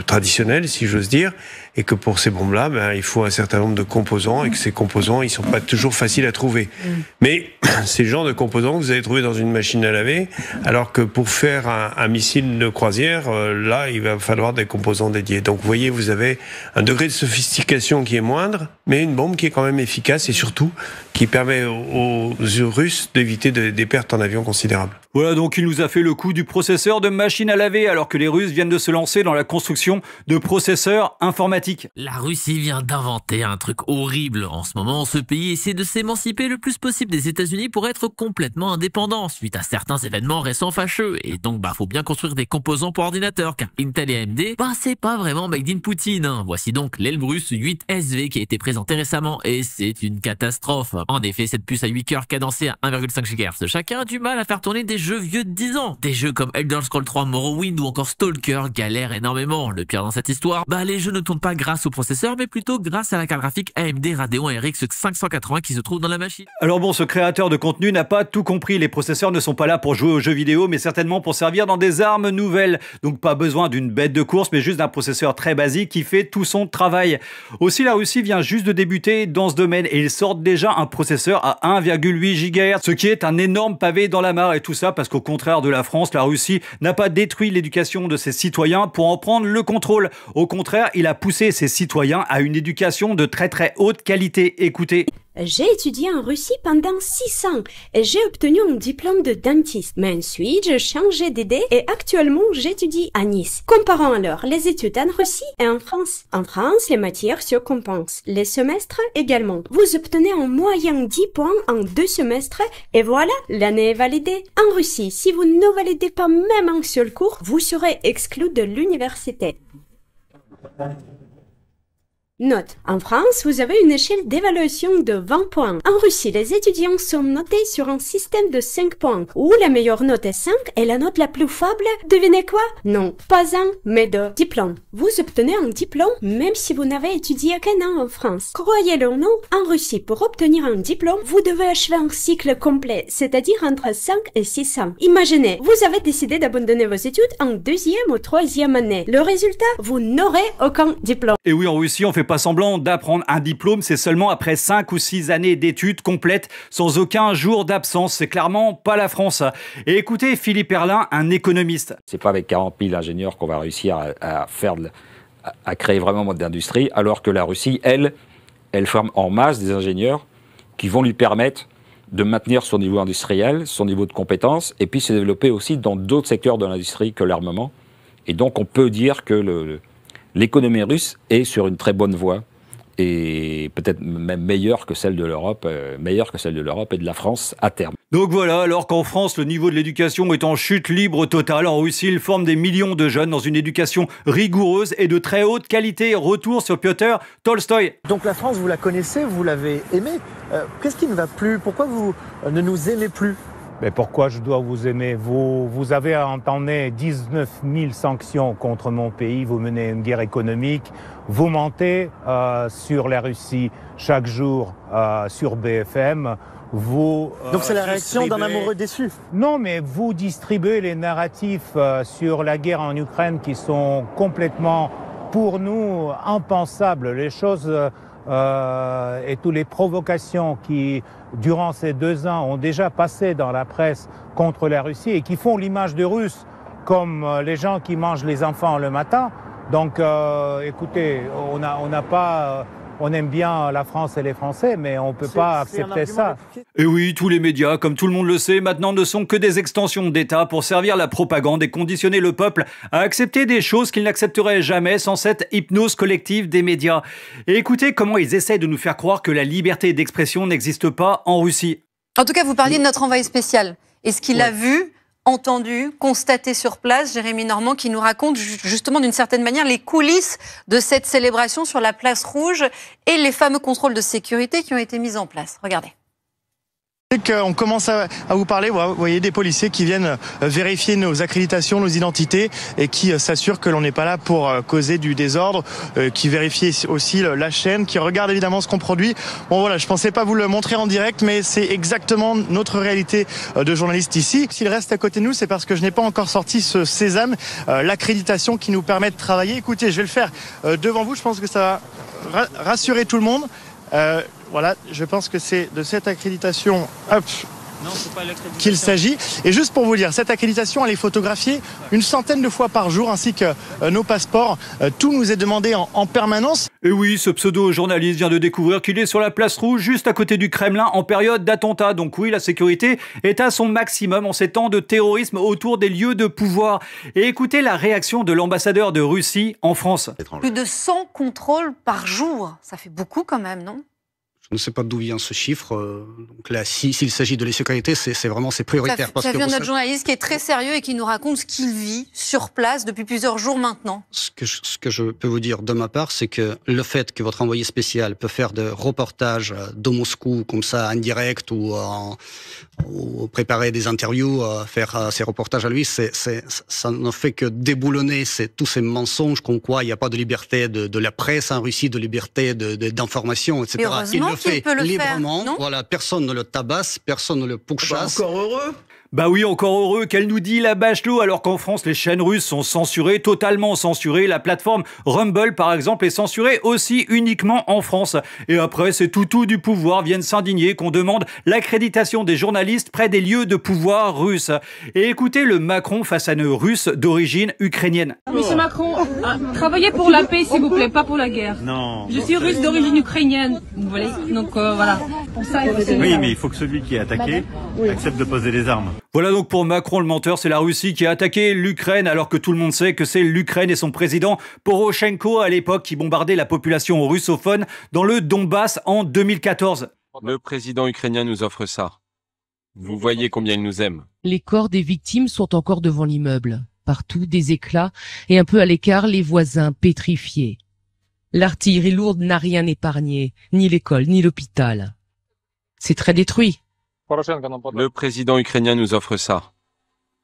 Speaker 28: traditionnelle, si j'ose dire, et que pour ces bombes-là, il faut un certain nombre de composants, et que ces composants, ils sont pas toujours faciles à trouver. Mais c'est le genre de composants que vous allez trouver dans une machine à laver, alors que pour faire un missile de croisière, là, il va falloir des composants dédiés. Donc, vous voyez, vous avez un degré de sophistication qui est moindre, mais une bombe qui est quand même efficace, et surtout, qui permet aux Russes d'éviter des pertes en avion considérables.
Speaker 1: Voilà, donc il nous a fait le coup du processeur de machine à laver, alors que les Russes viennent de se lancer dans la construction de processeurs informatiques.
Speaker 2: La Russie vient d'inventer un truc horrible. En ce moment, ce pays essaie de s'émanciper le plus possible des États-Unis pour être complètement indépendant, suite à certains événements récents fâcheux. Et donc, faut bien construire des composants pour ordinateur, car Intel et AMD, c'est pas vraiment made in Poutine. Voici donc l'Elbrus 8SV qui a été présenté récemment, et c'est une catastrophe. En effet, cette puce à 8 cœurs cadencée à 1,5 GHz chacun a du mal à faire tourner des jeux vieux de 10 ans. Des jeux comme Elder Scrolls 3 Morrowind ou encore Stalker galèrent énormément. Le pire dans cette histoire, les jeux ne tournent pas grâce au processeur, mais plutôt grâce à la carte graphique AMD Radeon RX 580 qui se trouve dans la machine.
Speaker 1: Alors bon, ce créateur de contenu n'a pas tout compris. Les processeurs ne sont pas là pour jouer aux jeux vidéo, mais certainement pour servir dans des armes nouvelles. Donc pas besoin d'une bête de course, mais juste d'un processeur très basique qui fait tout son travail. Aussi, la Russie vient juste de débuter dans ce domaine et ils sortent déjà un processeur à 1,8 GHz, ce qui est un énorme pavé dans la mare, et tout ça parce qu'au contraire de la France, la Russie n'a pas détruit l'éducation de ses citoyens pour en prendre le contrôle. Au contraire, il a poussé ses citoyens à une éducation de très très haute qualité. Écoutez.
Speaker 3: J'ai étudié en Russie pendant 6 ans et j'ai obtenu un diplôme de dentiste. Mais ensuite, j'ai changé d'idée et actuellement, j'étudie à Nice. Comparons alors les études en Russie et en France. En France, les matières se compensent. Les semestres également. Vous obtenez en moyenne 10 points en 2 semestres et voilà, l'année est validée. En Russie, si vous ne validez pas même un seul cours, vous serez exclu de l'université. Note. En France, vous avez une échelle d'évaluation de 20 points. En Russie, les étudiants sont notés sur un système de 5 points, où la meilleure note est 5 et la note la plus faible, devinez quoi? Non, pas un, mais 2. Diplôme. Vous obtenez un diplôme même si vous n'avez étudié qu'un an en France. Croyez-le ou non, en Russie, pour obtenir un diplôme, vous devez achever un cycle complet, c'est-à-dire entre 5 et 6 ans. Imaginez, vous avez décidé d'abandonner vos études en 2e ou 3e année. Le résultat, vous n'aurez aucun diplôme.
Speaker 1: Et oui, en Russie, on fait pas semblant d'apprendre un diplôme, c'est seulement après 5 ou 6 années d'études complètes, sans aucun jour d'absence. C'est clairement pas la France. Et écoutez Philippe Erlin, un économiste.
Speaker 5: C'est pas avec 40 000 ingénieurs qu'on va réussir à créer vraiment d'industrie, alors que la Russie, elle forme en masse des ingénieurs qui vont lui permettre de maintenir son niveau industriel, son niveau de compétence, et puis se développer aussi dans d'autres secteurs de l'industrie que l'armement. Et donc on peut dire que l'économie russe est sur une très bonne voie et peut-être même meilleure que celle de l'Europe, et de la France à terme.
Speaker 1: Donc voilà, alors qu'en France, le niveau de l'éducation est en chute libre totale, en Russie, il forme des millions de jeunes dans une éducation rigoureuse et de très haute qualité. Retour sur Piotr Tolstoï.
Speaker 13: Donc la France, vous la connaissez, vous l'avez aimée. Qu'est-ce qui ne va plus? Pourquoi vous ne nous aimez plus?
Speaker 4: Mais pourquoi je dois vous aimer? Vous avez entamé 19 000 sanctions contre mon pays, vous menez une guerre économique, vous mentez sur la Russie chaque jour sur BFM. Donc
Speaker 13: c'est la réaction d'un amoureux déçu?
Speaker 4: Non, mais vous distribuez les narratifs sur la guerre en Ukraine qui sont complètement, pour nous, impensables. Les choses et toutes les provocations qui, durant ces 2 ans, ont déjà passé dans la presse contre la Russie et qui font l'image des Russes comme les gens qui mangent les enfants le matin. Donc, écoutez, on aime bien la France et les Français, mais on ne peut pas accepter ça.
Speaker 1: Et oui, tous les médias, comme tout le monde le sait, maintenant ne sont que des extensions d'État pour servir la propagande et conditionner le peuple à accepter des choses qu'il n'accepterait jamais sans cette hypnose collective des médias. Et écoutez comment ils essaient de nous faire croire que la liberté d'expression n'existe pas en Russie.
Speaker 6: En tout cas, vous parliez de notre envoyé spécial. Est-ce qu'il a vu entendu, constaté sur place, Jérémy Normand qui nous raconte justement d'une certaine manière les coulisses de cette célébration sur la place Rouge et les fameux contrôles de sécurité qui ont été mis en place. Regardez.
Speaker 13: On commence à vous parler, vous voyez des policiers qui viennent vérifier nos accréditations, nos identités et qui s'assurent que l'on n'est pas là pour causer du désordre, qui vérifient aussi la chaîne, qui regardent évidemment ce qu'on produit. Bon voilà, je pensais pas vous le montrer en direct, mais c'est exactement notre réalité de journaliste ici. S'il reste à côté de nous, c'est parce que je n'ai pas encore sorti ce sésame, l'accréditation qui nous permet de travailler. Écoutez, je vais le faire devant vous, je pense que ça va rassurer tout le monde. Voilà, je pense que c'est de cette accréditation qu'il s'agit. Et juste pour vous dire, cette accréditation, elle est photographiée une centaine de fois par jour, ainsi que nos passeports. Tout nous est demandé en permanence.
Speaker 1: Et oui, ce pseudo-journaliste vient de découvrir qu'il est sur la place Rouge, juste à côté du Kremlin, en période d'attentat. Donc oui, la sécurité est à son maximum en ces temps de terrorisme autour des lieux de pouvoir. Et écoutez la réaction de l'ambassadeur de Russie en France.
Speaker 6: Plus de 100 contrôles par jour, ça fait beaucoup quand même, non ?
Speaker 7: Je ne sais pas d'où vient ce chiffre. Donc là, s'il s'agit de la sécurité, c'est prioritaire.
Speaker 6: Ça vient de notre journaliste qui est très sérieux et qui nous raconte ce qu'il vit sur place depuis plusieurs jours maintenant.
Speaker 7: Ce que je peux vous dire de ma part, c'est que le fait que votre envoyé spécial peut faire des reportages de Moscou comme ça en direct ou préparer des interviews, faire ces reportages à lui, ça ne fait que déboulonner tous ces mensonges comme quoi il n'y a pas de liberté de la presse en Russie, de liberté d'information, etc. Il le fait librement. Voilà, personne ne le tabasse, personne ne le pourchasse.
Speaker 1: Encore heureux. Bah oui, encore heureux qu'elle nous dit la Bachelot, alors qu'en France, les chaînes russes sont censurées, totalement censurées. La plateforme Rumble, par exemple, est censurée aussi uniquement en France. Et après, ces toutous du pouvoir viennent s'indigner qu'on demande l'accréditation des journalistes près des lieux de pouvoir russes. Et écoutez le Macron face à nos Russes d'origine ukrainienne.
Speaker 8: Monsieur Macron, travaillez pour la paix, s'il vous plaît, pas pour la guerre.
Speaker 9: Non.
Speaker 8: Je suis russe d'origine ukrainienne, vous voyez. Donc voilà, pour ça,
Speaker 9: oui, mais il faut que celui qui est attaqué accepte de poser les armes.
Speaker 1: Voilà donc pour Macron le menteur, c'est la Russie qui a attaqué l'Ukraine alors que tout le monde sait que c'est l'Ukraine et son président Poroshenko à l'époque qui bombardait la population russophone dans le Donbass en 2014.
Speaker 10: Le président ukrainien nous offre ça. Vous voyez combien il nous aime.
Speaker 11: Les corps des victimes sont encore devant l'immeuble. Partout des éclats et un peu à l'écart les voisins pétrifiés. L'artillerie lourde n'a rien épargné, ni l'école, ni l'hôpital. C'est très détruit.
Speaker 10: Le président ukrainien nous offre ça.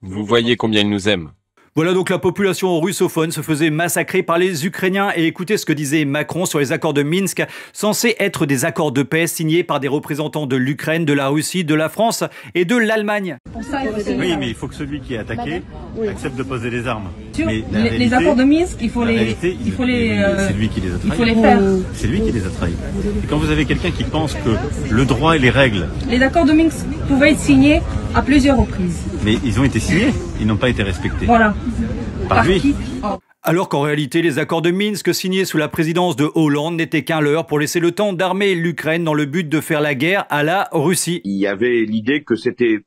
Speaker 10: Vous voyez combien il nous aime.
Speaker 1: Voilà donc la population russophone se faisait massacrer par les Ukrainiens. Et écoutez ce que disait Macron sur les accords de Minsk, censés être des accords de paix signés par des représentants de l'Ukraine, de la Russie, de la France et de l'Allemagne.
Speaker 9: Oui, mais il faut que celui qui est attaqué accepte de poser les armes.
Speaker 8: Mais les accords de Minsk, il faut les
Speaker 9: c'est lui qui les a trahis.
Speaker 8: Il faut les faire.
Speaker 9: C'est lui qui les a trahis. Et quand vous avez quelqu'un qui pense que le droit et les règles...
Speaker 8: Les accords de Minsk pouvaient être signés à plusieurs reprises.
Speaker 9: Mais ils ont été signés, ils n'ont pas été respectés.
Speaker 8: Voilà.
Speaker 9: Par lui.
Speaker 1: Alors qu'en réalité, les accords de Minsk signés sous la présidence de Hollande n'étaient qu'un leurre pour laisser le temps d'armer l'Ukraine dans le but de faire la guerre à la Russie.
Speaker 12: Il y avait l'idée que c'était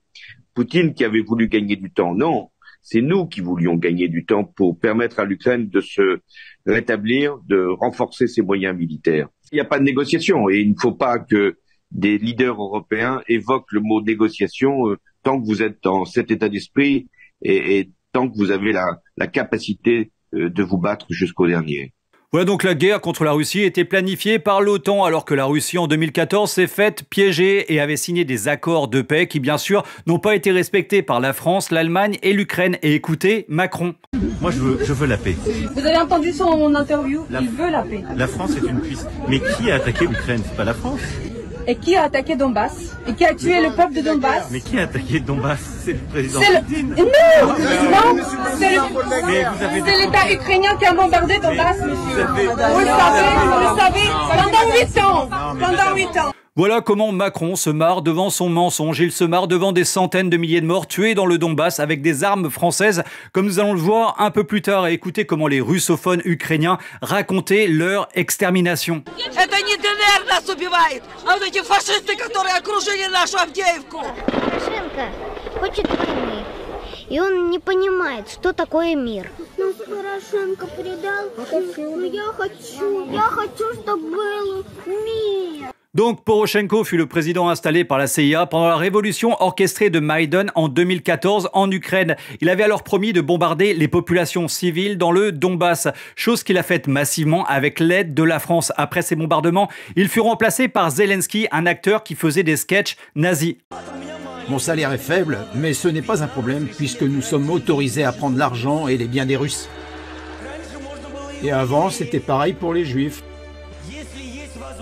Speaker 12: Poutine qui avait voulu gagner du temps. Non, c'est nous qui voulions gagner du temps pour permettre à l'Ukraine de se rétablir, de renforcer ses moyens militaires. Il n'y a pas de négociation et il ne faut pas que des leaders européens évoquent le mot négociation tant que vous êtes dans cet état d'esprit et tant que vous avez la capacité de vous battre jusqu'au dernier.
Speaker 1: Voilà donc la guerre contre la Russie était planifiée par l'OTAN alors que la Russie en 2014 s'est faite piéger et avait signé des accords de paix qui bien sûr n'ont pas été respectés par la France, l'Allemagne et l'Ukraine. Et écoutez Macron.
Speaker 9: Moi je veux la paix.
Speaker 8: Vous avez entendu son interview, il veut la paix.
Speaker 9: La France est une puissance. Mais qui a attaqué l'Ukraine? C'est pas la France.
Speaker 8: Et qui a attaqué Donbass? Et qui a tué le peuple de Donbass?
Speaker 9: Mais qui a attaqué Donbass? C'est le président Poutine.
Speaker 8: Non, c'est l'État ukrainien qui a bombardé Donbass, monsieur. Vous le savez, pendant 8 ans.
Speaker 1: Voilà comment Macron se marre devant son mensonge. Il se marre devant des centaines de milliers de morts tués dans le Donbass avec des armes françaises, comme nous allons le voir un peu plus tard. Et écoutez comment les russophones ukrainiens racontaient leur extermination.
Speaker 14: Это не ДНР нас убивает, а вот эти фашисты, которые окружили нашу Авдеевку.
Speaker 29: Порошенко хочет войны, и он не понимает, что такое мир. Нас Порошенко предал, но я хочу, чтобы был мир.
Speaker 1: Donc Poroshenko fut le président installé par la CIA pendant la révolution orchestrée de Maïdan en 2014 en Ukraine. Il avait alors promis de bombarder les populations civiles dans le Donbass, chose qu'il a faite massivement avec l'aide de la France. Après ces bombardements, il fut remplacé par Zelensky, un acteur qui faisait des sketchs nazis.
Speaker 15: Mon salaire est faible, mais ce n'est pas un problème puisque nous sommes autorisés à prendre l'argent et les biens des Russes. Et avant, c'était pareil pour les Juifs.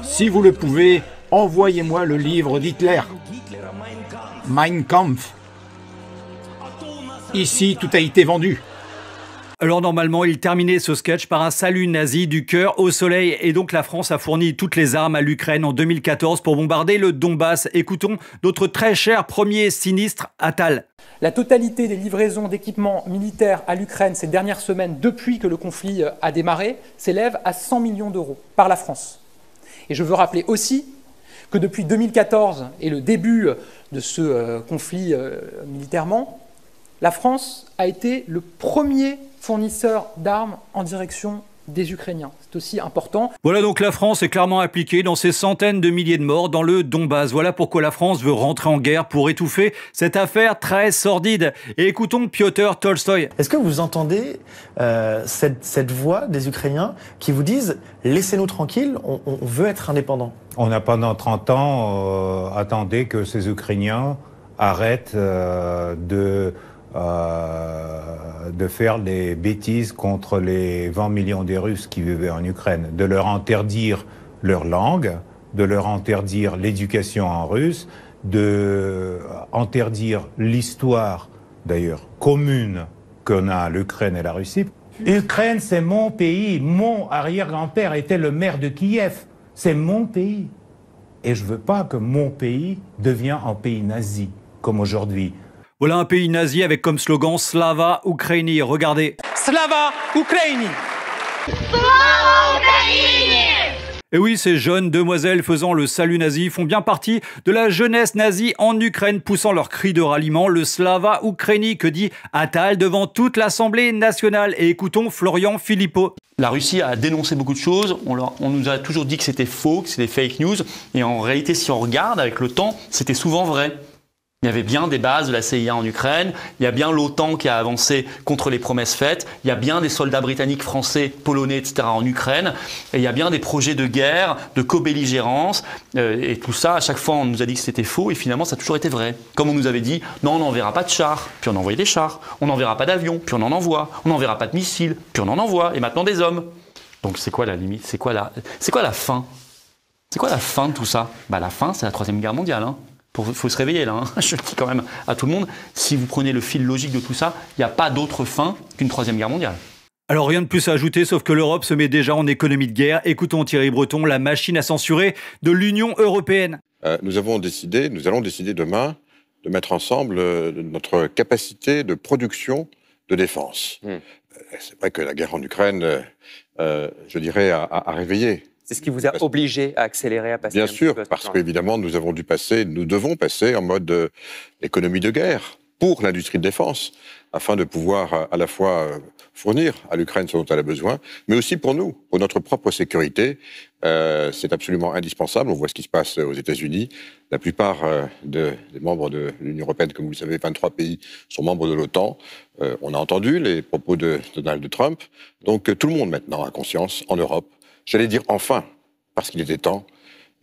Speaker 15: Si vous le pouvez, envoyez-moi le livre d'Hitler, Mein Kampf. Ici, tout a été vendu.
Speaker 1: Alors normalement, il terminait ce sketch par un salut nazi du cœur au soleil. Et donc la France a fourni toutes les armes à l'Ukraine en 2014 pour bombarder le Donbass. Écoutons notre très cher premier sinistre Attal.
Speaker 16: La totalité des livraisons d'équipements militaires à l'Ukraine ces dernières semaines, depuis que le conflit a démarré, s'élève à 100 millions d'euros par la France. Et je veux rappeler aussi que depuis 2014 et le début de ce conflit militairement, la France a été le premier fournisseur d'armes en direction des Ukrainiens. C'est aussi important.
Speaker 1: Voilà donc la France est clairement impliquée dans ces centaines de milliers de morts dans le Donbass. Voilà pourquoi la France veut rentrer en guerre pour étouffer cette affaire très sordide. Et écoutons Piotr Tolstoï.
Speaker 17: Est-ce que vous entendez cette voix des Ukrainiens qui vous disent « laissez-nous tranquilles, on veut être indépendants ».
Speaker 4: On a pendant 30 ans attendu que ces Ukrainiens arrêtent de faire des bêtises contre les 20 millions de Russes qui vivaient en Ukraine, de leur interdire leur langue, de leur interdire l'éducation en russe, de interdire l'histoire, d'ailleurs, commune qu'on a l'Ukraine et la Russie. L'Ukraine, c'est mon pays. Mon arrière-grand-père était le maire de Kiev. C'est mon pays. Et je veux pas que mon pays devienne un pays nazi, comme aujourd'hui.
Speaker 1: Voilà un pays nazi avec comme slogan Slava Ukraini. Regardez.
Speaker 16: Slava Ukraini.
Speaker 1: Slava Ukraini. Et oui, ces jeunes demoiselles faisant le salut nazi font bien partie de la jeunesse nazie en Ukraine, poussant leur cri de ralliement, le Slava Ukraini, que dit Attal devant toute l'Assemblée nationale. Et écoutons Florian Philippot.
Speaker 18: La Russie a dénoncé beaucoup de choses, on nous a toujours dit que c'était faux, que c'était fake news, et en réalité, si on regarde avec le temps, c'était souvent vrai. Il y avait bien des bases de la CIA en Ukraine, il y a bien l'OTAN qui a avancé contre les promesses faites, il y a bien des soldats britanniques, français, polonais, etc. en Ukraine, et il y a bien des projets de guerre, de co-belligérance, et tout ça, à chaque fois on nous a dit que c'était faux, et finalement ça a toujours été vrai. Comme on nous avait dit, non on n'enverra pas de chars, puis on envoyait des chars, on n'enverra pas d'avions, puis on en envoie, on n'enverra pas de missiles, puis on en envoie, et maintenant des hommes. Donc c'est quoi la limite? C'est quoi la fin? C'est quoi la fin de tout ça? Bah la fin c'est la Troisième Guerre mondiale, hein. Faut se réveiller là, hein. Je le dis quand même à tout le monde, si vous prenez le fil logique de tout ça, il n'y a pas d'autre fin qu'une Troisième Guerre mondiale.
Speaker 1: Alors rien de plus à ajouter, sauf que l'Europe se met déjà en économie de guerre. Écoutons Thierry Breton, la machine à censurer de l'Union européenne.
Speaker 19: Nous allons décider demain de mettre ensemble notre capacité de production de défense. C'est vrai que la guerre en Ukraine, je dirais, a réveillé.
Speaker 20: C'est ce qui vous a obligé à accélérer, à passer
Speaker 19: Bien sûr, parce qu'évidemment, nous devons passer en mode économie de guerre pour l'industrie de défense, afin de pouvoir à la fois fournir à l'Ukraine ce dont elle a besoin, mais aussi pour nous, pour notre propre sécurité. C'est absolument indispensable. On voit ce qui se passe aux États-Unis. La plupart des membres de l'Union européenne, comme vous le savez, 23 pays sont membres de l'OTAN. On a entendu les propos de Donald Trump. Donc tout le monde maintenant a conscience en Europe, j'allais dire enfin, parce qu'il était temps,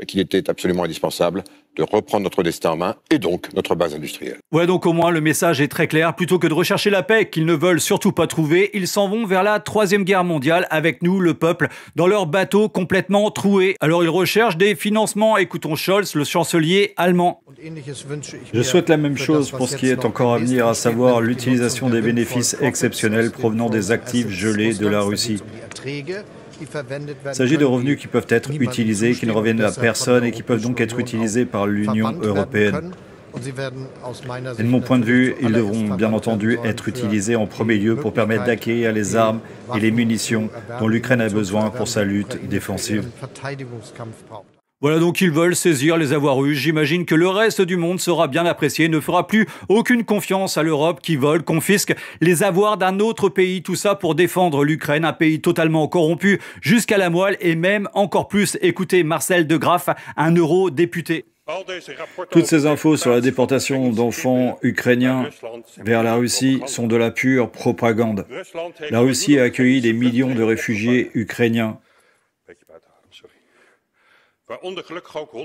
Speaker 19: qu'il était absolument indispensable de reprendre notre destin en main et donc notre base industrielle.
Speaker 1: Ouais, donc au moins le message est très clair. Plutôt que de rechercher la paix qu'ils ne veulent surtout pas trouver, ils s'en vont vers la Troisième Guerre mondiale avec nous, le peuple, dans leur bateau complètement troué. Alors ils recherchent des financements. Écoutons Scholz, le chancelier allemand.
Speaker 21: Je souhaite la même chose pour ce qui est encore à venir, à savoir l'utilisation des bénéfices exceptionnels provenant des actifs gelés de la Russie. Il s'agit de revenus qui peuvent être utilisés, qui ne reviennent à personne et qui peuvent donc être utilisés par l'Union européenne. Et de mon point de vue, ils devront bien entendu être utilisés en premier lieu pour permettre d'acquérir les armes et les munitions dont l'Ukraine a besoin pour sa lutte défensive.
Speaker 1: Voilà donc ils veulent saisir les avoirs russes. J'imagine que le reste du monde sera bien apprécié, ne fera plus aucune confiance à l'Europe qui vole, confisque les avoirs d'un autre pays. Tout ça pour défendre l'Ukraine, un pays totalement corrompu jusqu'à la moelle et même encore plus. Écoutez Marcel De Graaf, un eurodéputé.
Speaker 21: Toutes ces infos sur la déportation d'enfants ukrainiens vers la Russie sont de la pure propagande. La Russie a accueilli des millions de réfugiés ukrainiens.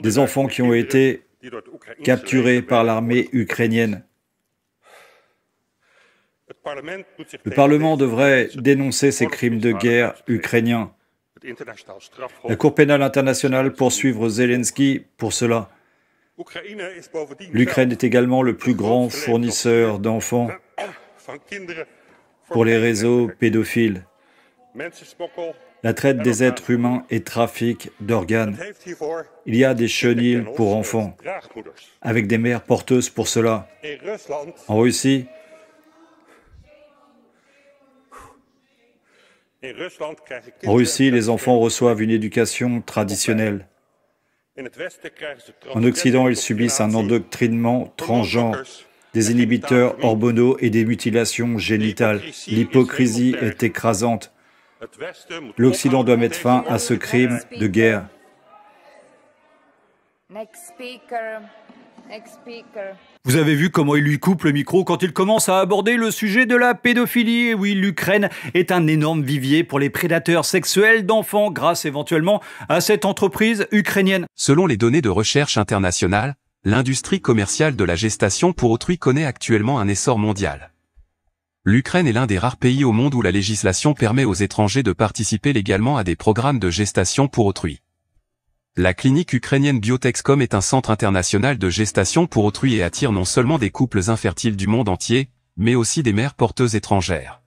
Speaker 21: Des enfants qui ont été capturés par l'armée ukrainienne. Le Parlement devrait dénoncer ces crimes de guerre ukrainiens. La Cour pénale internationale poursuivre Zelensky pour cela. L'Ukraine est également le plus grand fournisseur d'enfants pour les réseaux pédophiles. La traite des êtres humains et trafic d'organes. Il y a des chenilles pour enfants, avec des mères porteuses pour cela. En Russie, les enfants reçoivent une éducation traditionnelle. En Occident, ils subissent un endoctrinement transgenre, des inhibiteurs hormonaux et des mutilations génitales. L'hypocrisie est écrasante. L'Occident doit mettre fin à ce crime de guerre.
Speaker 1: Vous avez vu comment il lui coupe le micro quand il commence à aborder le sujet de la pédophilie. Et oui, l'Ukraine est un énorme vivier pour les prédateurs sexuels d'enfants grâce éventuellement à cette entreprise ukrainienne.
Speaker 2: Selon les données de recherche internationale, l'industrie commerciale de la gestation pour autrui connaît actuellement un essor mondial. L'Ukraine est l'un des rares pays au monde où la législation permet aux étrangers de participer légalement à des programmes de gestation pour autrui. La clinique ukrainienne Biotexcom est un centre international de gestation pour autrui et attire non seulement des couples infertiles du monde entier, mais aussi des mères porteuses étrangères.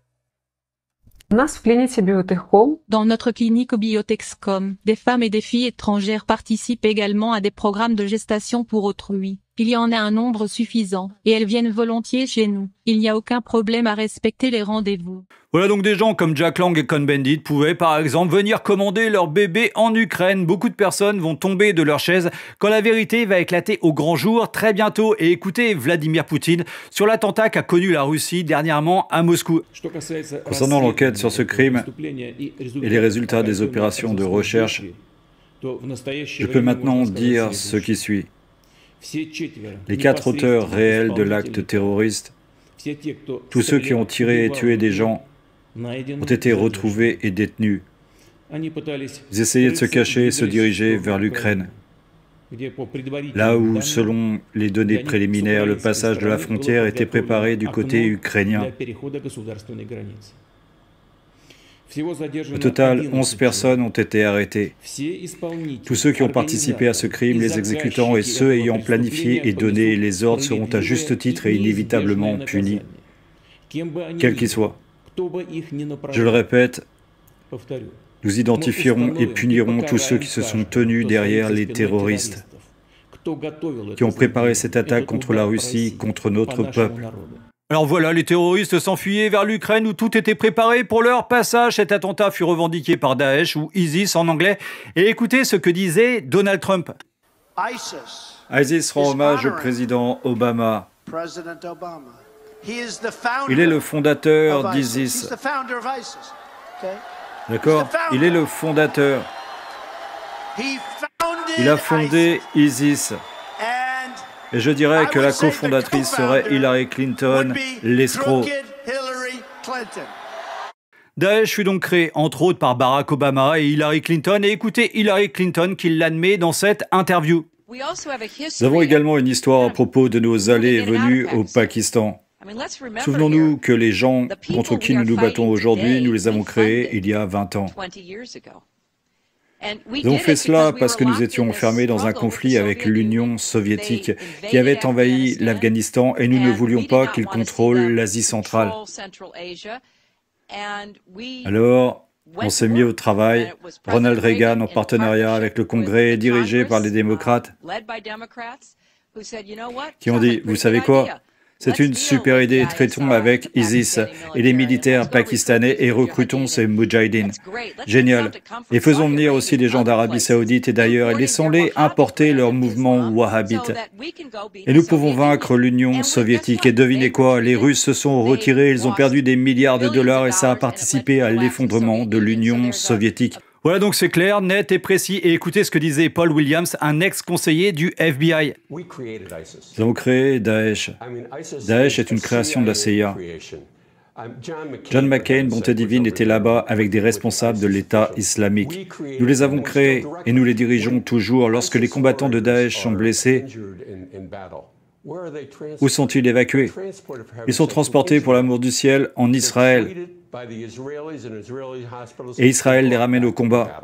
Speaker 3: Dans notre clinique Biotexcom, des femmes et des filles étrangères participent également à des programmes de gestation pour autrui. Il y en a un nombre suffisant, et elles viennent volontiers chez nous. Il n'y a aucun problème à respecter les rendez-vous.
Speaker 1: Voilà donc des gens comme Jack Lang et Cohn-Bendit pouvaient par exemple venir commander leur bébé en Ukraine. Beaucoup de personnes vont tomber de leur chaise quand la vérité va éclater au grand jour très bientôt. Et écoutez Vladimir Poutine sur l'attentat qu'a connu la Russie dernièrement à Moscou.
Speaker 21: Concernant l'enquête sur ce crime et les résultats des opérations de recherche, je peux maintenant dire ce qui suit. Les 4 auteurs réels de l'acte terroriste, tous ceux qui ont tiré et tué des gens, ont été retrouvés et détenus. Ils essayaient de se cacher et se diriger vers l'Ukraine, là où, selon les données préliminaires, le passage de la frontière était préparé du côté ukrainien. Au total, 11 personnes ont été arrêtées. Tous ceux qui ont participé à ce crime, les exécutants et ceux ayant planifié et donné les ordres seront à juste titre et inévitablement punis, quels qu'ils soient. Je le répète, nous identifierons et punirons tous ceux qui se sont tenus derrière les terroristes, qui ont préparé cette attaque contre la Russie, contre notre peuple.
Speaker 1: Alors voilà, les terroristes s'enfuyaient vers l'Ukraine où tout était préparé pour leur passage. Cet attentat fut revendiqué par Daesh ou ISIS en anglais. Et écoutez ce que disait Donald Trump.
Speaker 21: ISIS rend hommage au président Obama. Il est le fondateur d'ISIS. D'accord ? Il est le fondateur. Il a fondé ISIS. Et je dirais que la cofondatrice serait Hillary Clinton, l'escroc.
Speaker 1: Daesh fut donc créé entre autres par Barack Obama et Hillary Clinton. Et écoutez Hillary Clinton qui l'admet dans cette interview.
Speaker 21: Nous avons également une histoire à propos de nos allées et venues au Pakistan. Souvenons-nous que les gens contre qui nous nous battons aujourd'hui, nous les avons créés il y a 20 ans. Nous avons fait cela parce que nous étions enfermés dans un conflit avec l'Union soviétique qui avait envahi l'Afghanistan et nous ne voulions pas qu'ils contrôlent l'Asie centrale. Alors, on s'est mis au travail. Ronald Reagan, en partenariat avec le Congrès, dirigé par les démocrates, qui ont dit, vous savez quoi ? C'est une super idée, traitons avec ISIS et les militaires pakistanais et recrutons ces Moudjahidines. Génial. Et faisons venir aussi des gens d'Arabie Saoudite et d'ailleurs et laissons-les importer leur mouvement wahhabite. Et nous pouvons vaincre l'Union soviétique. Et devinez quoi, les Russes se sont retirés, ils ont perdu des milliards de dollars et ça a participé à l'effondrement de l'Union soviétique.
Speaker 1: Voilà, donc c'est clair, net et précis. Et écoutez ce que disait Paul Williams, un ex-conseiller du FBI.
Speaker 21: Nous avons créé Daesh. Daesh est une création de la CIA. John McCain, bonté divine, était là-bas avec des responsables de l'État islamique. Nous les avons créés et nous les dirigeons toujours. Lorsque les combattants de Daesh sont blessés, où sont-ils évacués? Ils sont transportés pour l'amour du ciel en Israël. Et Israël les ramène au combat.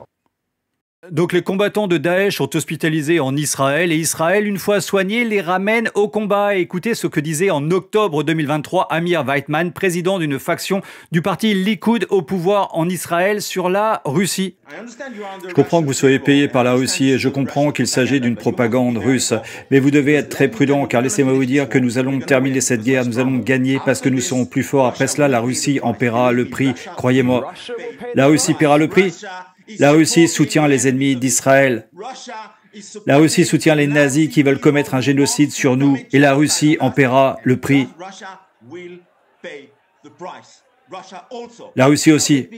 Speaker 1: Donc les combattants de Daesh sont hospitalisés en Israël et Israël, une fois soignés, les ramène au combat. Et écoutez ce que disait en octobre 2023 Amir Weitman, président d'une faction du parti Likoud au pouvoir en Israël sur la Russie.
Speaker 21: Je comprends que vous soyez payé par la Russie et je comprends qu'il s'agit d'une propagande russe. Mais vous devez être très prudent car laissez-moi vous dire que nous allons terminer cette guerre, nous allons gagner parce que nous serons plus forts. Après cela, la Russie en paiera le prix, croyez-moi. La Russie paiera le prix. La Russie soutient les ennemis d'Israël. La Russie soutient les nazis qui veulent commettre un génocide sur nous et la Russie en paiera le prix. La Russie aussi.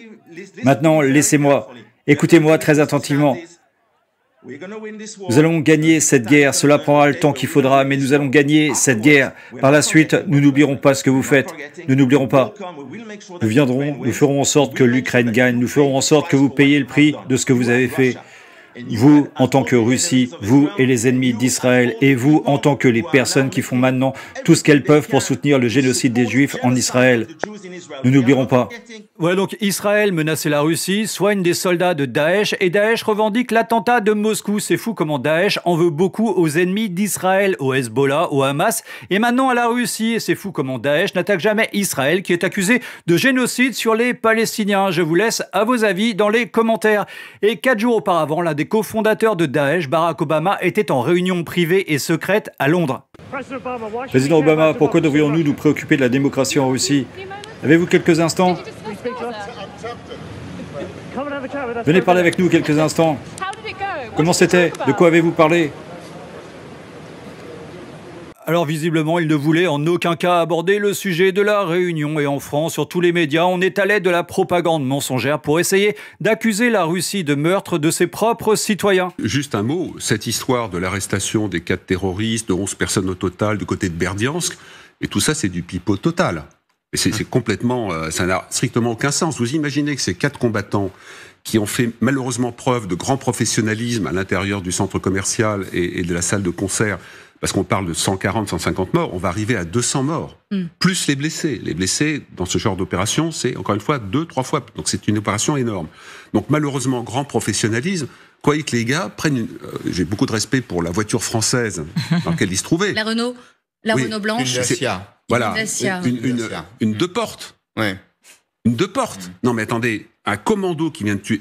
Speaker 21: Maintenant, laissez-moi. Écoutez-moi très attentivement. Nous allons gagner cette guerre. Cela prendra le temps qu'il faudra, mais nous allons gagner cette guerre. Par la suite, nous n'oublierons pas ce que vous faites. Nous n'oublierons pas. Nous viendrons, nous ferons en sorte que l'Ukraine gagne. Nous ferons en sorte que vous payiez le prix de ce que vous avez fait. Vous, en tant que Russie, vous et les ennemis d'Israël, et vous, en tant que les personnes qui font maintenant tout ce qu'elles peuvent pour soutenir le génocide des Juifs en Israël. Nous n'oublierons pas.
Speaker 1: Voilà, donc Israël menaçait la Russie, soigne des soldats de Daesh, et Daesh revendique l'attentat de Moscou. C'est fou comment Daesh en veut beaucoup aux ennemis d'Israël, au Hezbollah, au Hamas, et maintenant à la Russie. Et c'est fou comment Daesh n'attaque jamais Israël, qui est accusé de génocide sur les Palestiniens. Je vous laisse à vos avis dans les commentaires. Et 4 jours auparavant, l'un des cofondateurs de Daesh, Barack Obama, était en réunion privée et secrète à Londres.
Speaker 21: Président Obama, pourquoi devrions-nous nous préoccuper de la démocratie en Russie? Avez-vous quelques instants? Venez parler avec nous quelques instants. Comment c'était? De quoi avez-vous parlé?
Speaker 1: Alors visiblement, il ne voulait en aucun cas aborder le sujet de la réunion. Et en France, sur tous les médias, on est à l'aide de la propagande mensongère pour essayer d'accuser la Russie de meurtre de ses propres citoyens.
Speaker 5: Juste un mot, cette histoire de l'arrestation des 4 terroristes, de 11 personnes au total du côté de Berdiansk, et tout ça c'est du pipeau total. Et c'est complètement, ça n'a strictement aucun sens. Vous imaginez que ces 4 combattants qui ont fait malheureusement preuve de grand professionnalisme à l'intérieur du centre commercial et de la salle de concert, parce qu'on parle de 140, 150 morts, on va arriver à 200 morts, plus les blessés. Les blessés, dans ce genre d'opération, c'est encore une fois 2-3 fois. Donc c'est une opération énorme. Donc malheureusement, grand professionnalisme. Croyez que les gars prennent j'ai beaucoup de respect pour la voiture française dans laquelle ils se trouvaient.
Speaker 13: La Renault, Renault blanche.
Speaker 5: Une Dacia. Voilà, une 2-portes.
Speaker 13: Ouais.
Speaker 5: Une 2-portes. Non mais attendez, un commando qui vient de tuer...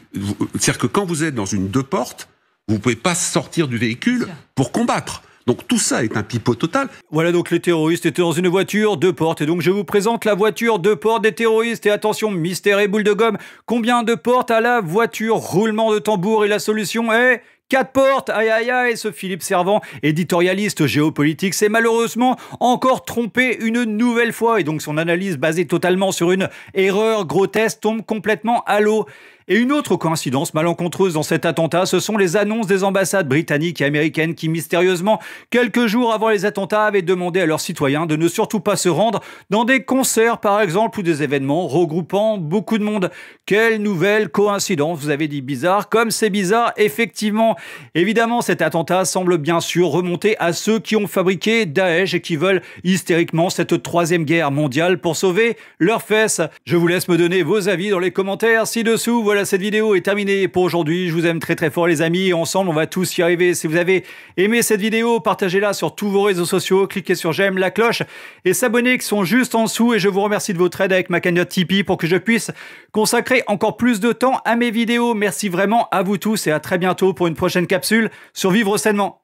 Speaker 5: C'est-à-dire que quand vous êtes dans une 2-portes, vous ne pouvez pas sortir du véhicule pour combattre. Donc tout ça est un pipeau total.
Speaker 1: Voilà, donc les terroristes étaient dans une voiture 2 portes. Et donc je vous présente la voiture 2 portes des terroristes. Et attention, mystère et boule de gomme, combien de portes à la voiture? Roulement de tambour et la solution est... 4 portes, aïe aïe aïe, ce Philippe Servan, éditorialiste géopolitique, s'est malheureusement encore trompé une nouvelle fois. Et donc son analyse basée totalement sur une erreur grotesque tombe complètement à l'eau. Et une autre coïncidence malencontreuse dans cet attentat, ce sont les annonces des ambassades britanniques et américaines qui, mystérieusement, quelques jours avant les attentats, avaient demandé à leurs citoyens de ne surtout pas se rendre dans des concerts, par exemple, ou des événements regroupant beaucoup de monde. Quelle nouvelle coïncidence, vous avez dit bizarre, comme c'est bizarre, effectivement. Évidemment, cet attentat semble bien sûr remonter à ceux qui ont fabriqué Daesh et qui veulent hystériquement cette 3e guerre mondiale pour sauver leurs fesses. Je vous laisse me donner vos avis dans les commentaires ci-dessous. Voilà, cette vidéo est terminée pour aujourd'hui. Je vous aime très très fort les amis et ensemble on va tous y arriver. Si vous avez aimé cette vidéo, partagez-la sur tous vos réseaux sociaux, cliquez sur j'aime, la cloche et s'abonner qui sont juste en dessous. Et je vous remercie de votre aide avec ma cagnotte Tipeee pour que je puisse consacrer encore plus de temps à mes vidéos. Merci vraiment à vous tous et à très bientôt pour une prochaine capsule sur Vivre Sainement.